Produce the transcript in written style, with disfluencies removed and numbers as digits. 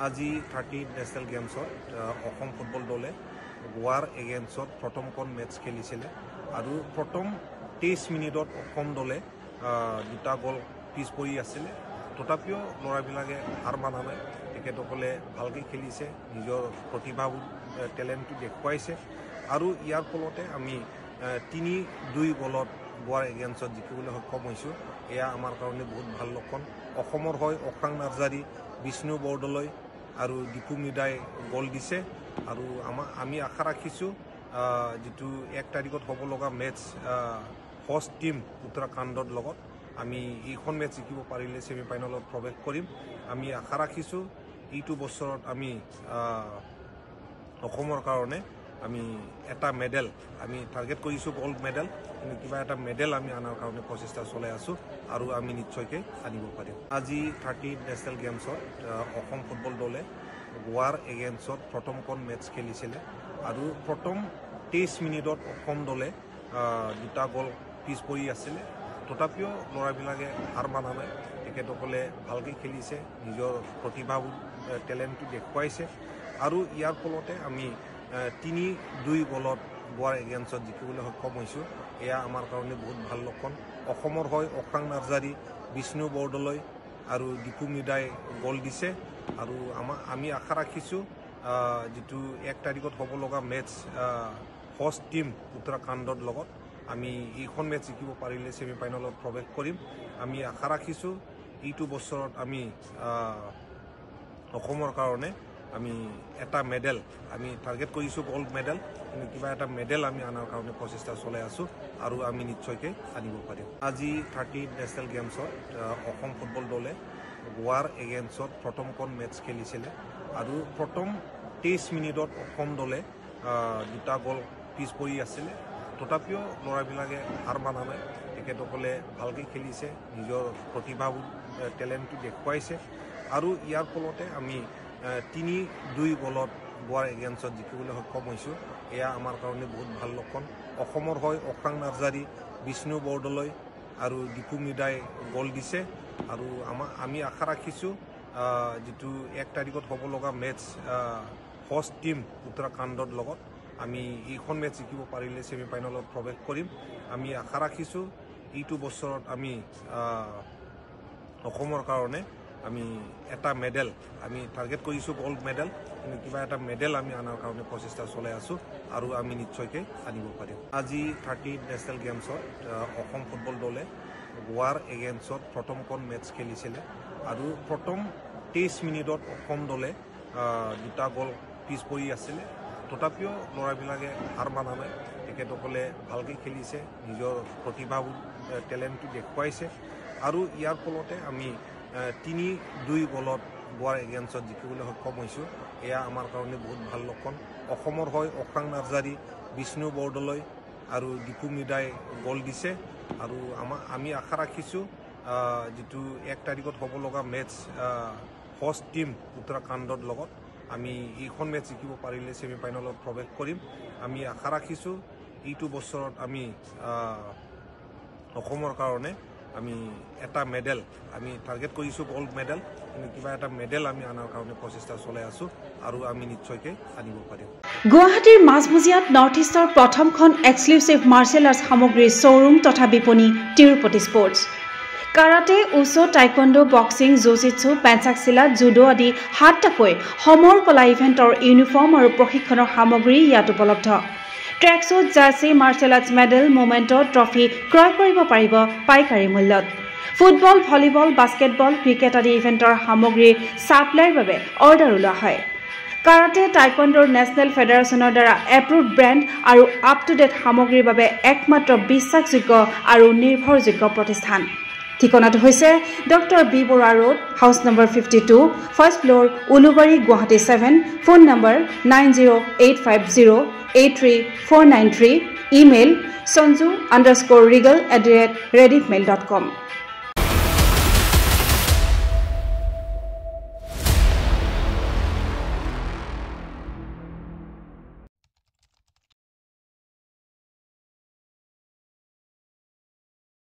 আজি 30 নেশনেল গেমছত অসম ফুটবল দলে গোৱাৰ এগেইনষ্টত প্ৰথমখন মেচ খেলিছিলে আৰু প্ৰথম 23 মিনিটত অসম দলে দুটা গল পিছ পৰি আছিল তথাপিও লৰাবিলাকে হাৰ মানা নাই তেখেতসকলে ভালকৈ খেলিছে নিজৰ প্ৰতিভা টেলেণ্টটো দেখুৱাইছে আৰু ইয়াৰ ফলতে আমি 3-2 গলত গোৱাৰ এগেইনষ্টত জিকিবলৈ সক্ষম হৈছোঁ এয়া আমাৰ কাৰণে বহুত ভাল লক্ষণ অসমৰ হয় অখাং নাৰ্জাৰী বিষ্ণু বৰদলৈ আৰু দীপু মিদাই গল দিছে আৰু আমি আশা ৰাখিছোঁ যেটো 1 তাৰিখত হ'ব লগা মেচ হোষ্ট টিম উত্তৰাখণ্ডৰ লগত আমি এইখন মেচ জিকিব পাৰিলে সেমি ফাইনেলত প্ৰৱেশ কৰিম আমি আশা ৰাখিছোঁ এইটো বছৰত আমি অসমৰ কাৰণে আমি এটা মেডেল আমি টাৰ্গেট কৰিছোঁ গোল্ড মেডেল কিন্তু কিবা এটা মেডেল আমি আনাৰ কাৰণে প্ৰচেষ্টা চলাই আছোঁ আৰু আমি নিশ্চয়কৈ আনিব পাৰিম আজি 30 নেশনেল গেমছত অসম ফুটবল দলে গোৱাৰ এগেইনষ্টত প্ৰথমখন মেচ খেলিছিলে আৰু প্ৰথম 23 মিনিটত অসম দলে দুটা গল পিছ পৰি আছিল তথাপিও লৰাবিলাকে হাৰ মানা নাই তেখেতসকলে ভালকৈ খেলিছে নিজৰ প্ৰতিভা টেলেণ্টটো দেখুৱাইছে আৰু ইয়াৰ ফলতে আমি 3-2 গলত গোৱাৰ এগেইনষ্টত জিকিবলৈ সক্ষম হৈছোঁ এয়া আমাৰ কাৰণে বহুত ভাল লক্ষণ অসমৰ হয় অখাং নাৰ্জাৰী বিষ্ণু বৰদলৈ আৰু দীপু মিদাই গল দিছে আৰু আমি আশা ৰাখিছোঁ যেটো 1 তাৰিখত হ'ব লগা মেচ হোষ্ট টিম উত্তৰাখণ্ডৰ লগত আমি এইখন মেচ জিকিব পাৰিলে সেমি ফাইনেলত প্ৰৱেশ কৰিম আমি আশা ৰাখিছোঁ এইটো বছৰত আমি অসমৰ কাৰণে আমি এটা মেডেল আমি টাৰ্গেট কৰিছোঁ গোল্ড মেডেল কিন্তু কিবা এটা মেডেল আমি আনাৰ কাৰণে প্ৰচেষ্টা চলাই আছোঁ আৰু আমি নিশ্চয়কৈ আনিব পাৰিম আজি 30 নেশনেল গেমছত অসম ফুটবল দলে গোৱাৰ এগেইনষ্টত প্ৰথমখন মেচ খেলিছিলে আৰু প্ৰথম 23 মিনিটত অসম দলে দুটা গল পিছ পৰি আছিল তথাপিও লৰাবিলাকে হাৰ মানা নাই তেখেতসকলে ভালকৈ খেলিছে নিজৰ প্ৰতিভা টেলেণ্টটো দেখুৱাইছে আৰু ইয়াৰ ফলতে আমি 3-2 গলত গোৱাৰ এগেইনষ্টত জিকিবলৈ সক্ষম হৈছোঁ এয়া আমাৰ কাৰণে বহুত ভাল লক্ষণ অসমৰ হয় অখাং নাৰ্জাৰী বিষ্ণু বৰদলৈ আৰু দীপু মিদাই গল দিছে আৰু আমি আশা ৰাখিছোঁ যেটো 1 তাৰিখত হ'ব লগা মেচ হোষ্ট টিম উত্তৰাখণ্ডৰ লগত আমি এইখন মেচ জিকিব পাৰিলে সেমি ফাইনেলত প্ৰৱেশ কৰিম আমি আশা ৰাখিছোঁ এইটো বছৰত আমি অসমৰ কাৰণে আমি এটা মেডেল আমি টাৰ্গেট কৰিছোঁ গোল্ড মেডেল কিন্তু কিবা এটা মেডেল আমি আনাৰ কাৰণে প্ৰচেষ্টা চলাই আছোঁ আৰু আমি নিশ্চয়কৈ আনিব পাৰিম আজি 30 নেশনেল গেমছত অসম ফুটবল দলে গোৱাৰ এগেইনষ্টত প্ৰথমখন মেচ খেলিছিলে আৰু প্ৰথম 23 মিনিটত অসম দলে দুটা গল পিছ পৰি আছিল তথাপিও লৰাবিলাকে হাৰ মানা নাই তেখেতসকলে ভালকৈ খেলিছে নিজৰ প্ৰতিভা টেলেণ্টটো দেখুৱাইছে আৰু ইয়াৰ ফলতে আমি 3-2 গলত গোৱাৰ এগেইনষ্টত জিকিবলৈ সক্ষম হৈছোঁ এয়া আমাৰ কাৰণে বহুত ভাল লক্ষণ অসমৰ হয় অখাং নাৰ্জাৰী বিষ্ণু বৰদলৈ আৰু দীপু মিদাই গল দিছে আৰু আমি আশা ৰাখিছোঁ যেটো 1 তাৰিখত হ'ব লগা মেচ হোষ্ট টিম উত্তৰাখণ্ডৰ লগত আমি এইখন মেচ জিকিব পাৰিলে সেমি ফাইনেলত প্ৰৱেশ কৰিম আমি আশা ৰাখিছোঁ এইটো বছৰত আমি অসমৰ কাৰণে আমি এটা মেডেল আমি টাৰ্গেট কৰিছোঁ গোল্ড মেডেল কিন্তু কিবা এটা মেডেল আমি আনাৰ কাৰণে প্ৰচেষ্টা চলাই আছোঁ আৰু আমি নিশ্চয়কৈ আনিব পাৰিম গুৱাহাটীৰ মাজমজিয়াত নৰ্থ ইষ্টৰ প্ৰথমখন এক্সক্লুচিভ মাৰ্চেল আৰ্টছ সামগ্ৰীৰ শ্ব'ৰুম তথা বিপণী Tirupati sports karate wushu taekwondo boxing jujitsu pencak silat judo আদি 7টাকৈ সমৰ কলা ইভেণ্টৰ ইউনিফৰ্ম আৰু প্ৰশিক্ষণৰ সামগ্ৰী ইয়াত উপলব্ধ tracksuit jersey martial arts medal memento trophy ক্ৰয় কৰিব পাৰিব পাইকাৰী মূল্যত ফুটবল ভলীবল বাস্কেটবল ক্ৰিকেট আদি ইভেণ্টৰ সামগ্ৰীৰ ছাপ্লাইৰ বাবে অৰ্ডাৰ ওলোৱা হয় কাৰাটে টাইকোৱাণ্ডোৰ নেশ্যনেল ফেডাৰেশ্যনৰ দ্বাৰা এপ্ৰুভড ব্ৰেণ্ড আৰু আপ টু ডেট সামগ্ৰীৰ বাবে একমাত্ৰ বিশ্বাসযোগ্য আৰু নিৰ্ভৰযোগ্য প্ৰতিষ্ঠান ঠিকনাটো হৈছে doctor B Barua road house number 52 first floor Ulubari Guwahati 7 phone number 9085083493 email sanju_regal@rediffmail.com